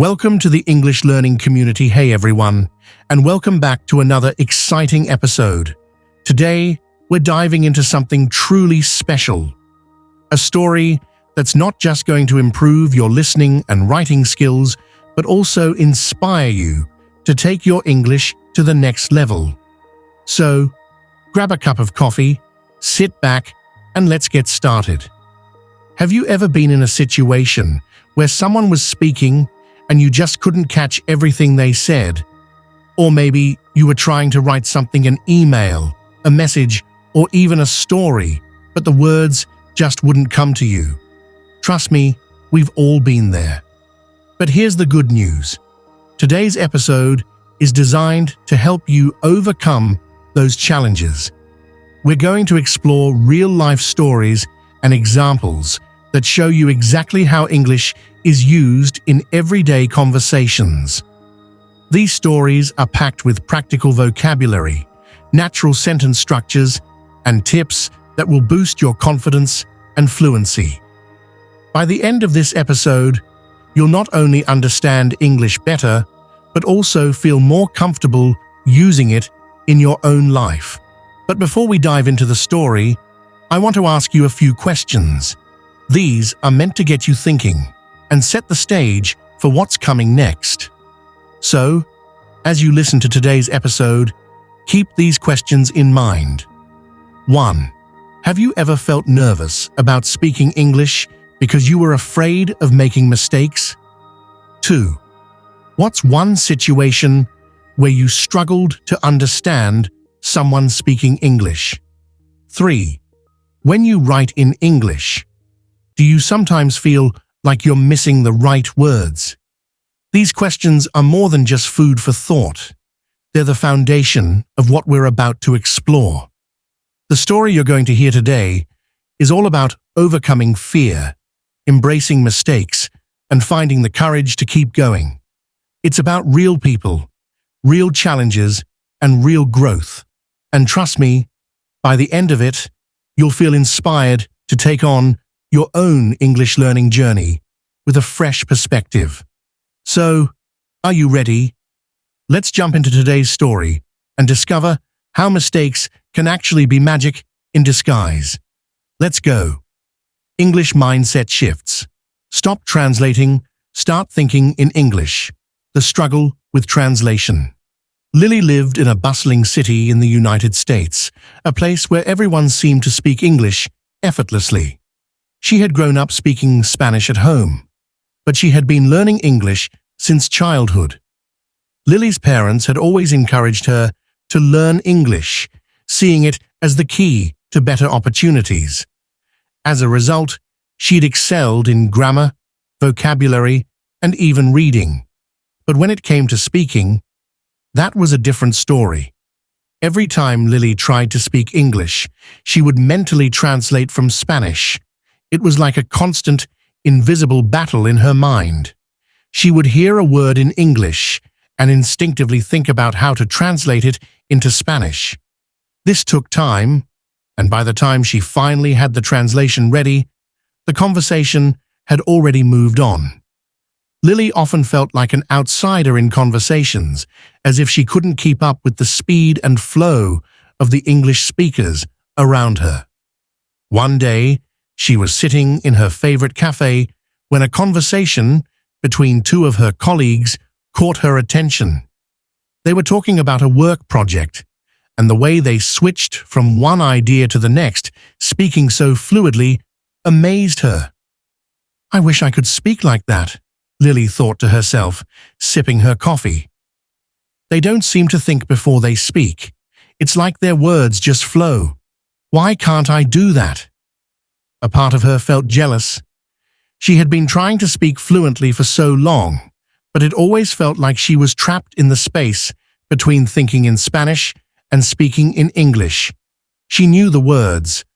Welcome to the English learning community. Hey everyone, and welcome back to another exciting episode. Today, we're diving into something truly special. A story that's not just going to improve your listening and writing skills, but also inspire you to take your English to the next level. So, grab a cup of coffee, sit back, and let's get started. Have you ever been in a situation where someone was speaking and you just couldn't catch everything they said? Or maybe you were trying to write something, an email, a message, or even a story, but the words just wouldn't come to you. Trust me, we've all been there. But here's the good news. Today's episode is designed to help you overcome those challenges. We're going to explore real-life stories and examples that show you exactly how English is used in everyday conversations. These stories are packed with practical vocabulary, natural sentence structures, and tips that will boost your confidence and fluency. By the end of this episode, you'll not only understand English better, but also feel more comfortable using it in your own life. But before we dive into the story, I want to ask you a few questions. These are meant to get you thinking and set the stage for what's coming next. So, as you listen to today's episode, keep these questions in mind. 1. Have you ever felt nervous about speaking English because you were afraid of making mistakes? 2. What's one situation where you struggled to understand someone speaking English? 3. When you write in English, do you sometimes feel like you're missing the right words? These questions are more than just food for thought. They're the foundation of what we're about to explore. The story you're going to hear today is all about overcoming fear, embracing mistakes, and finding the courage to keep going. It's about real people, real challenges, and real growth. And trust me, by the end of it, you'll feel inspired to take on your own English learning journey with a fresh perspective. So, are you ready? Let's jump into today's story and discover how mistakes can actually be magic in disguise. Let's go. English mindset shifts. Stop translating, start thinking in English. The struggle with translation. Lily lived in a bustling city in the United States, a place where everyone seemed to speak English effortlessly. She had grown up speaking Spanish at home, but she had been learning English since childhood. Lily's parents had always encouraged her to learn English, seeing it as the key to better opportunities. As a result, she'd excelled in grammar, vocabulary, and even reading. But when it came to speaking, that was a different story. Every time Lily tried to speak English, she would mentally translate from Spanish. It was like a constant, invisible battle in her mind. She would hear a word in English and instinctively think about how to translate it into Spanish. This took time, and by the time she finally had the translation ready, the conversation had already moved on. Lily often felt like an outsider in conversations, as if she couldn't keep up with the speed and flow of the English speakers around her. One day, she was sitting in her favorite cafe when a conversation between two of her colleagues caught her attention. They were talking about a work project, and the way they switched from one idea to the next, speaking so fluidly, amazed her. "I wish I could speak like that," Lily thought to herself, sipping her coffee. "They don't seem to think before they speak. It's like their words just flow. Why can't I do that?" A part of her felt jealous. She had been trying to speak fluently for so long, but it always felt like she was trapped in the space between thinking in Spanish and speaking in English. She knew the words,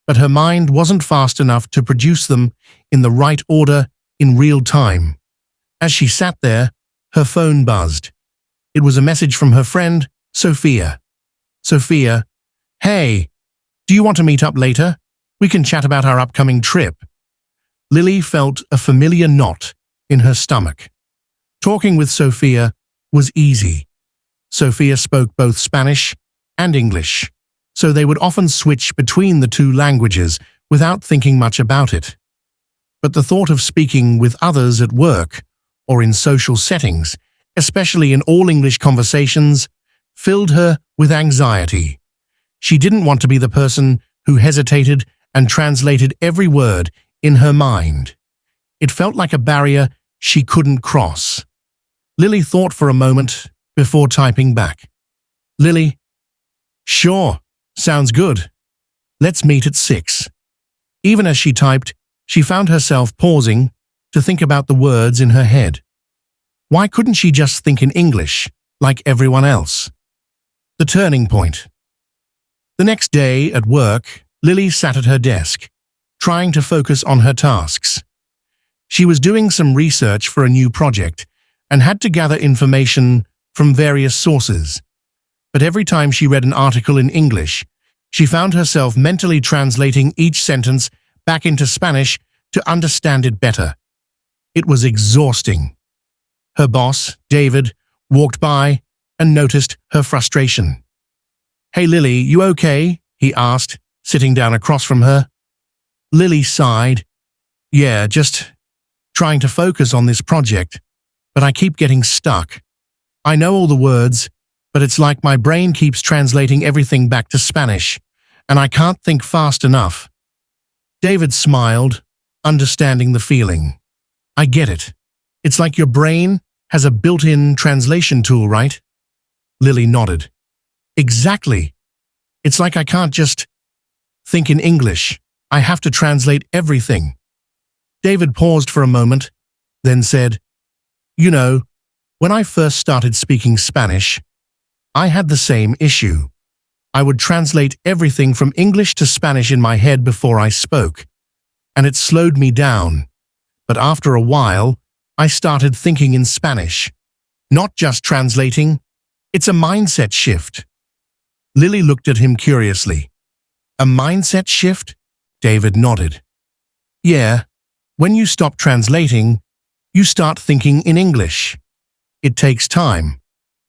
but her mind wasn't fast enough to produce them in the right order in real time. As she sat there, her phone buzzed. It was a message from her friend, Sophia. "Sophia, hey, do you want to meet up later? We can chat about our upcoming trip." Lily felt a familiar knot in her stomach. Talking with Sophia was easy. Sophia spoke both Spanish and English, so they would often switch between the two languages without thinking much about it. But the thought of speaking with others at work or in social settings, especially in all-English conversations, filled her with anxiety. She didn't want to be the person who hesitated and translated every word in her mind. It felt like a barrier she couldn't cross. Lily thought for a moment before typing back. Lily, sure, sounds good. Let's meet at 6. Even as she typed, she found herself pausing to think about the words in her head. Why couldn't she just think in English, like everyone else? The turning point. The next day at work, Lily sat at her desk, trying to focus on her tasks. She was doing some research for a new project and had to gather information from various sources. But every time she read an article in English, she found herself mentally translating each sentence back into Spanish to understand it better. It was exhausting. Her boss, David, walked by and noticed her frustration. "Hey Lily, you okay?" he asked, sitting down across from her. Lily sighed. "Yeah, just trying to focus on this project, but I keep getting stuck. I know all the words, but it's like my brain keeps translating everything back to Spanish, and I can't think fast enough." David smiled, understanding the feeling. "I get it. It's like your brain has a built-in translation tool, right?" Lily nodded. "Exactly. It's like I can't just think in English. I have to translate everything." David paused for a moment, then said, "You know, when I first started speaking Spanish, I had the same issue. I would translate everything from English to Spanish in my head before I spoke, and it slowed me down. But after a while, I started thinking in Spanish, not just translating. It's a mindset shift." Lily looked at him curiously. "A mindset shift?" David nodded. "Yeah, when you stop translating, you start thinking in English. It takes time,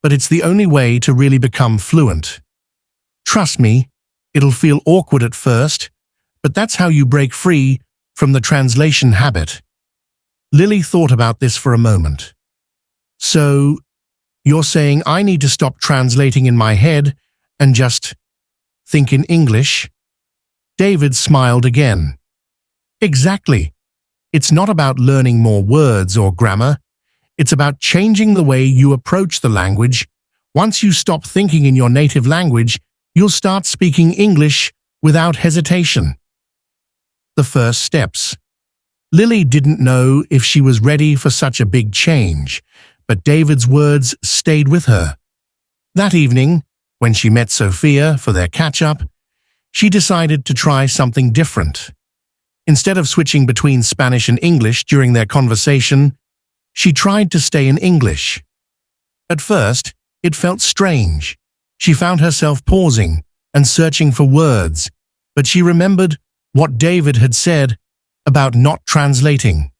but it's the only way to really become fluent. Trust me, it'll feel awkward at first, but that's how you break free from the translation habit." Lily thought about this for a moment. "So, you're saying I need to stop translating in my head and just think in English?" David smiled again. "Exactly. It's not about learning more words or grammar. It's about changing the way you approach the language. Once you stop thinking in your native language, you'll start speaking English without hesitation." The first steps. Lily didn't know if she was ready for such a big change, but David's words stayed with her. That evening, when she met Sophia for their catch-up, she decided to try something different. Instead of switching between Spanish and English during their conversation, she tried to stay in English. At first, it felt strange. She found herself pausing and searching for words, but she remembered what David had said about not translating.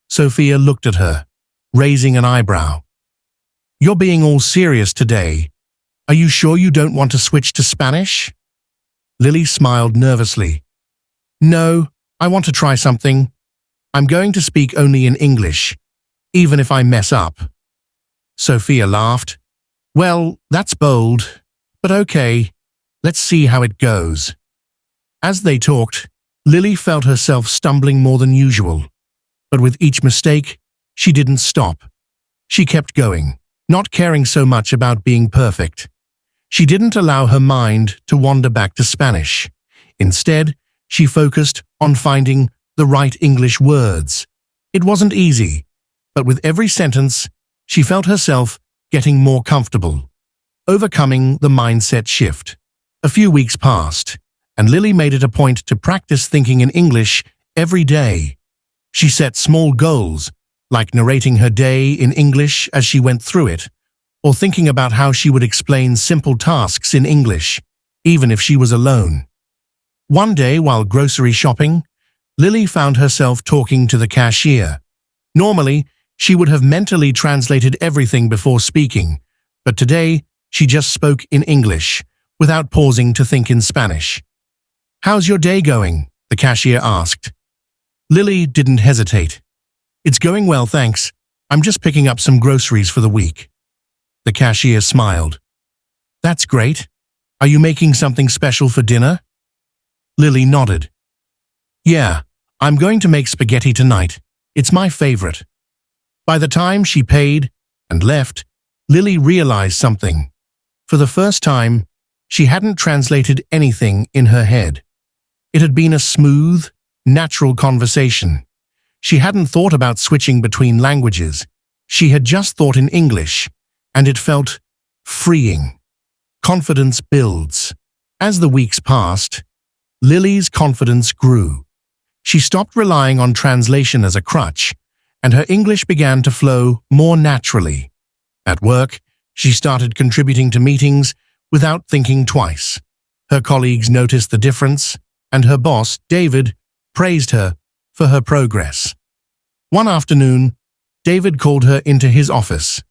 Sophia looked at her, raising an eyebrow. "You're being all serious today. Are you sure you don't want to switch to Spanish?" Lily smiled nervously. "No, I want to try something. I'm going to speak only in English, even if I mess up." Sophia laughed. "Well, that's bold, but okay, let's see how it goes." As they talked, Lily felt herself stumbling more than usual. But with each mistake, she didn't stop. She kept going, not caring so much about being perfect. She didn't allow her mind to wander back to Spanish. Instead, she focused on finding the right English words. It wasn't easy, but with every sentence, she felt herself getting more comfortable, overcoming the mindset shift. A few weeks passed, and Lily made it a point to practice thinking in English every day. She set small goals, like narrating her day in English as she went through it, or thinking about how she would explain simple tasks in English, even if she was alone. One day, while grocery shopping, Lily found herself talking to the cashier. Normally, She would have mentally translated everything before speaking, but today she just spoke in English, without pausing to think in Spanish. "How's your day going?" the cashier asked. Lily didn't hesitate. "It's going well, thanks. I'm just picking up some groceries for the week." The cashier smiled. "That's great. Are you making something special for dinner?" Lily nodded. "Yeah, I'm going to make spaghetti tonight. It's my favorite." By the time she paid and left, Lily realized something. For the first time, she hadn't translated anything in her head. It had been a smooth, natural conversation. She hadn't thought about switching between languages. She had just thought in English, and it felt freeing. Confidence builds. As the weeks passed, Lily's confidence grew. She stopped relying on translation as a crutch, and her English began to flow more naturally. At work, she started contributing to meetings without thinking twice. Her colleagues noticed the difference, and her boss, David, praised her for her progress. One afternoon, David called her into his office.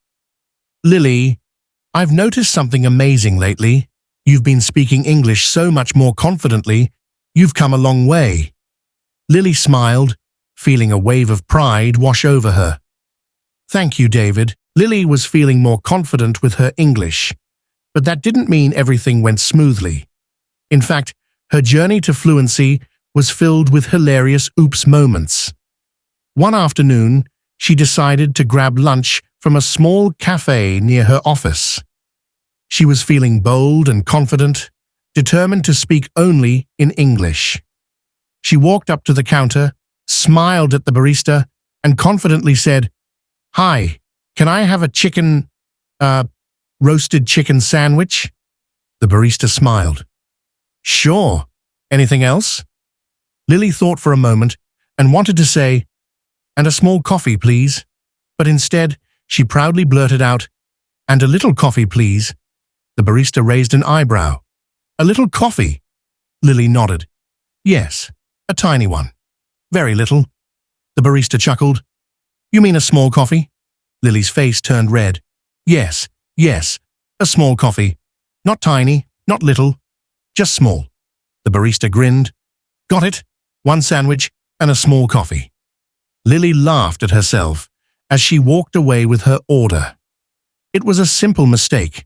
"Lily, I've noticed something amazing lately. You've been speaking English so much more confidently. You've come a long way." Lily smiled, feeling a wave of pride wash over her. "Thank you, David." Lily was feeling more confident with her English, but that didn't mean everything went smoothly. In fact, her journey to fluency was filled with hilarious oops moments. One afternoon, she decided to grab lunch from a small cafe near her office. She was feeling bold and confident, determined to speak only in English. She walked up to the counter, smiled at the barista, and confidently said, "Hi, can I have a roasted chicken sandwich?" The barista smiled. "Sure. Anything else?" Lily thought for a moment and wanted to say, "And a small coffee, please." But instead, she proudly blurted out, "And a little coffee, please." The barista raised an eyebrow. "A little coffee?" Lily nodded. "Yes, a tiny one. Very little." The barista chuckled. "You mean a small coffee?" Lily's face turned red. Yes, a small coffee. Not tiny, not little, just small." The barista grinned. "Got it. One sandwich and a small coffee." Lily laughed at herself as she walked away with her order. It was a simple mistake,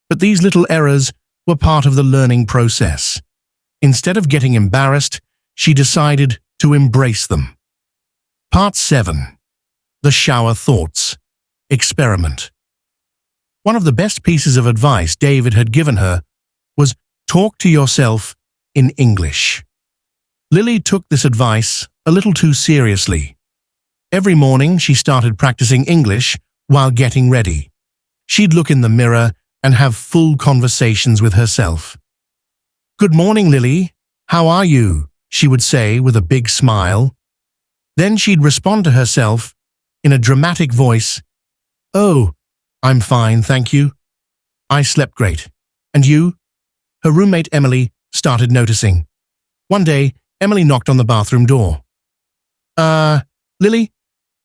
but these little errors were part of the learning process. Instead of getting embarrassed, she decided to embrace them. Part 7. The Shower Thoughts. Experiment. One of the best pieces of advice David had given her was talk to yourself in English. Lily took this advice a little too seriously. Every morning she started practicing English while getting ready. She'd look in the mirror and have full conversations with herself. "Good morning, Lily. How are you?" she would say with a big smile. Then she'd respond to herself in a dramatic voice, "Oh, I'm fine, thank you. I slept great. And you?" Her roommate Emily started noticing. One day, Emily knocked on the bathroom door. Lily,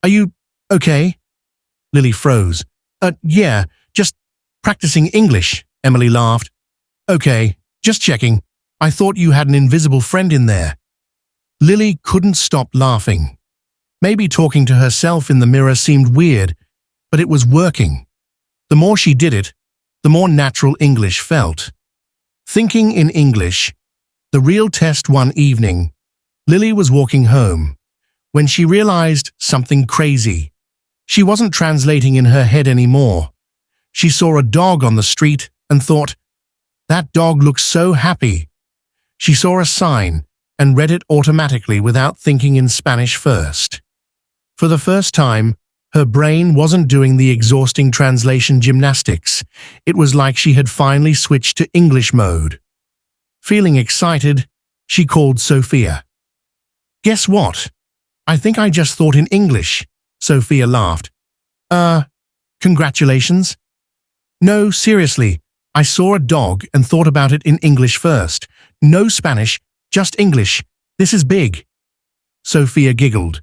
are you okay?" Lily froze. Yeah, just practicing English," Emily laughed. "Okay, just checking. I thought you had an invisible friend in there." Lily couldn't stop laughing. Maybe talking to herself in the mirror seemed weird, but it was working. The more she did it, the more natural English felt. Thinking in English, the real test one evening, Lily was walking home when she realized something crazy. She wasn't translating in her head anymore. She saw a dog on the street and thought, "That dog looks so happy." She saw a sign and read it automatically without thinking in Spanish first. For the first time, her brain wasn't doing the exhausting translation gymnastics. It was like she had finally switched to English mode. Feeling excited, she called Sophia. "Guess what? I think I just thought in English," Sophia laughed. Congratulations." "No, seriously, I saw a dog and thought about it in English first. No Spanish, just English. This is big." Sophia giggled.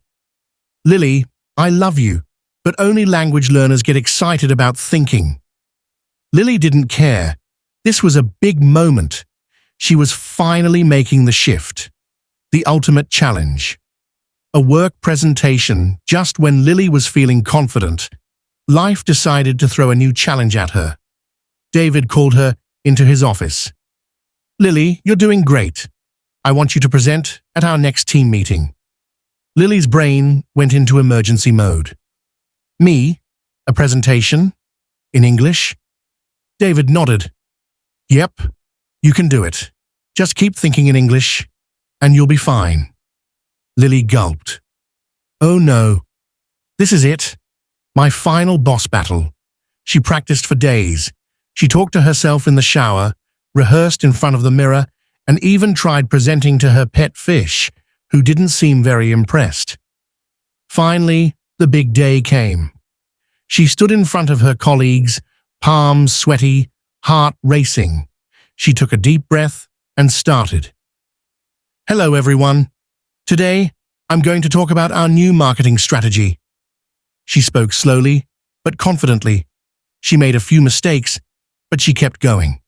"Lily, I love you. but only language learners get excited about thinking. Lily didn't care. This was a big moment. She was finally making the shift. The ultimate challenge. A work presentation just when Lily was feeling confident. Life decided to throw a new challenge at her. David called her into his office. "Lily, you're doing great. I want you to present at our next team meeting." Lily's brain went into emergency mode. "Me? A presentation? In English?" David nodded. "Yep, you can do it. Just keep thinking in English, and you'll be fine." Lily gulped. "Oh no. This is it. My final boss battle." She practiced for days. She talked to herself in the shower, rehearsed in front of the mirror, and even tried presenting to her pet fish, who didn't seem very impressed. Finally, the big day came. She stood in front of her colleagues, palms sweaty, heart racing. She took a deep breath and started. "Hello, everyone. Today, I'm going to talk about our new marketing strategy." She spoke slowly, but confidently. She made a few mistakes, but she kept going.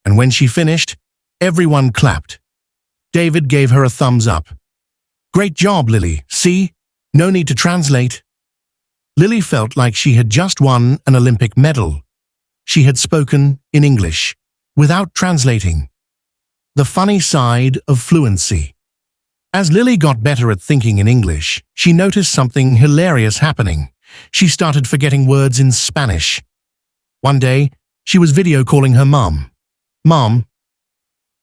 And when she finished, everyone clapped. David gave her a thumbs up. "Great job, Lily. See? No need to translate." Lily felt like she had just won an Olympic medal. She had spoken in English, without translating. The funny side of fluency. As Lily got better at thinking in English, she noticed something hilarious happening. She started forgetting words in Spanish. One day, she was video calling her mom. "Mom,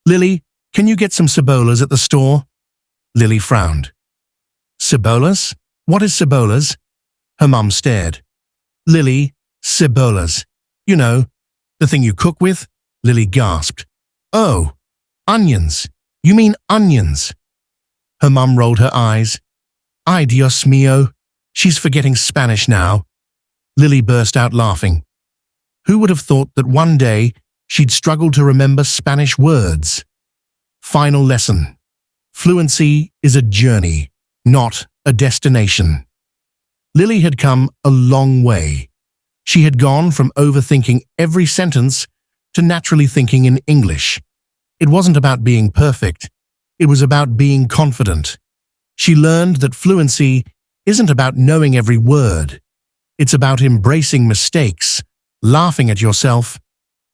Lily, can you get some cebolas at the store?" Lily frowned. "Cebolas? What is cebolas?" Her mom stared. "Lily, cebolas. You know, the thing you cook with?" Lily gasped. "Oh, onions. You mean onions." Her mom rolled her eyes. "Ay, Dios mío. She's forgetting Spanish now." Lily burst out laughing. Who would have thought that one day she'd struggle to remember Spanish words? Final lesson. Fluency is a journey, not a destination. Lily had come a long way. She had gone from overthinking every sentence to naturally thinking in English. It wasn't about being perfect. It was about being confident. She learned that fluency isn't about knowing every word. It's about embracing mistakes, laughing at yourself,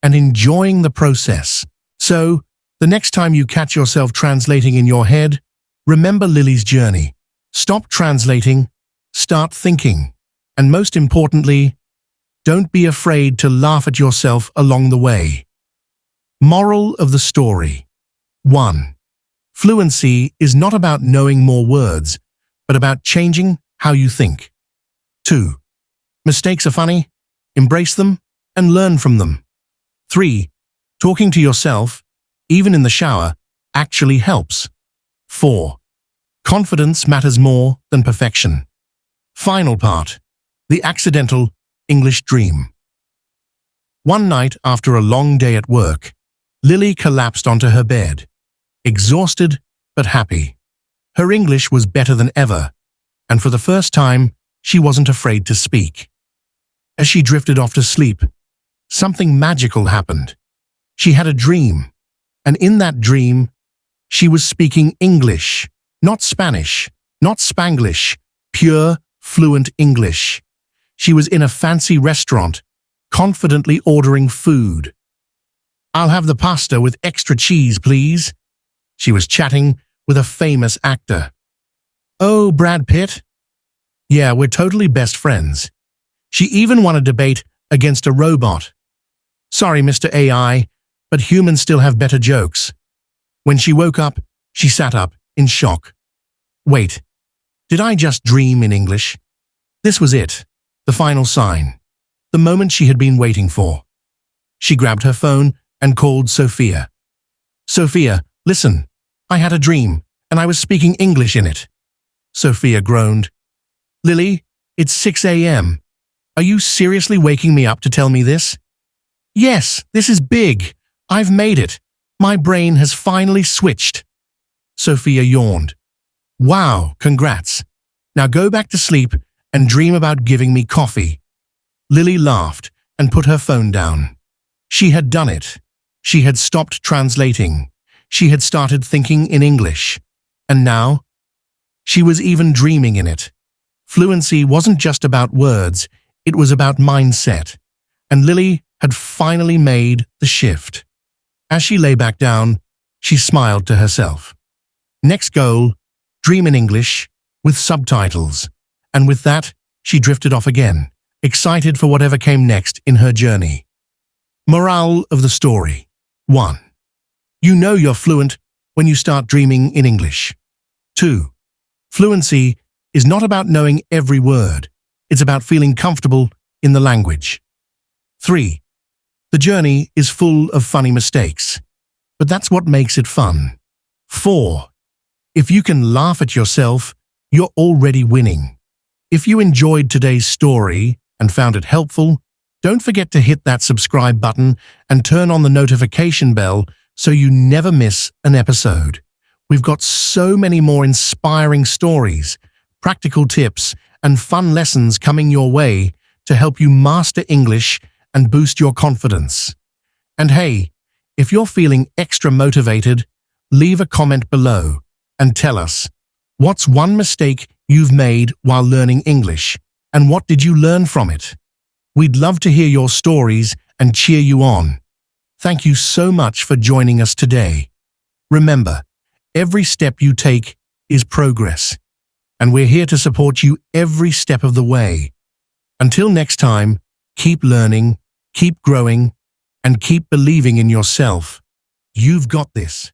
and enjoying the process. So, the next time you catch yourself translating in your head, remember Lily's journey. Stop translating, start thinking, and most importantly, don't be afraid to laugh at yourself along the way. Moral of the story. 1. Fluency is not about knowing more words, but about changing how you think. 2. Mistakes are funny. Embrace them and learn from them. 3. Talking to yourself, even in the shower, actually helps. 4. Confidence matters more than perfection. Final part. The accidental English dream. One night after a long day at work, Lily collapsed onto her bed, exhausted but happy. Her English was better than ever, and for the first time, she wasn't afraid to speak. As she drifted off to sleep, something magical happened. She had a dream, and in that dream, she was speaking English, not Spanish, not Spanglish, pure, fluent English. She was in a fancy restaurant, confidently ordering food. "I'll have the pasta with extra cheese, please." She was chatting with a famous actor. "Oh, Brad Pitt?" "Yeah, we're totally best friends." She even won a debate against a robot. "Sorry, Mr. AI, but humans still have better jokes." When she woke up, she sat up in shock. Wait, did I just dream in English? This was it, the final sign, the moment she had been waiting for. She grabbed her phone and called Sophia. "Sophia, listen, I had a dream, and I was speaking English in it." Sophia groaned. "Lily, it's 6 a.m. Are you seriously waking me up to tell me this?" "Yes, this is big. I've made it. My brain has finally switched." Sophia yawned. "Wow, congrats. Now go back to sleep and dream about giving me coffee." Lily laughed and put her phone down. She had done it. She had stopped translating. She had started thinking in English. And now, she was even dreaming in it. Fluency wasn't just about words, it was about mindset. And Lily had finally made the shift. As she lay back down, she smiled to herself. Next goal, dream in English, with subtitles. And with that, she drifted off again, excited for whatever came next in her journey. Morale of the story. 1. You know you're fluent when you start dreaming in English. 2. Fluency is not about knowing every word. It's about feeling comfortable in the language. 3. The journey is full of funny mistakes, but that's what makes it fun. 4. If you can laugh at yourself, you're already winning. If you enjoyed today's story and found it helpful, don't forget to hit that subscribe button and turn on the notification bell so you never miss an episode. We've got so many more inspiring stories, practical tips, and fun lessons coming your way to help you master English and boost your confidence. And hey, if you're feeling extra motivated, leave a comment below and tell us, what's one mistake you've made while learning English, and what did you learn from it? We'd love to hear your stories and cheer you on. Thank you so much for joining us today. Remember, every step you take is progress, and we're here to support you every step of the way. Until next time, keep learning, keep growing, and keep believing in yourself. You've got this.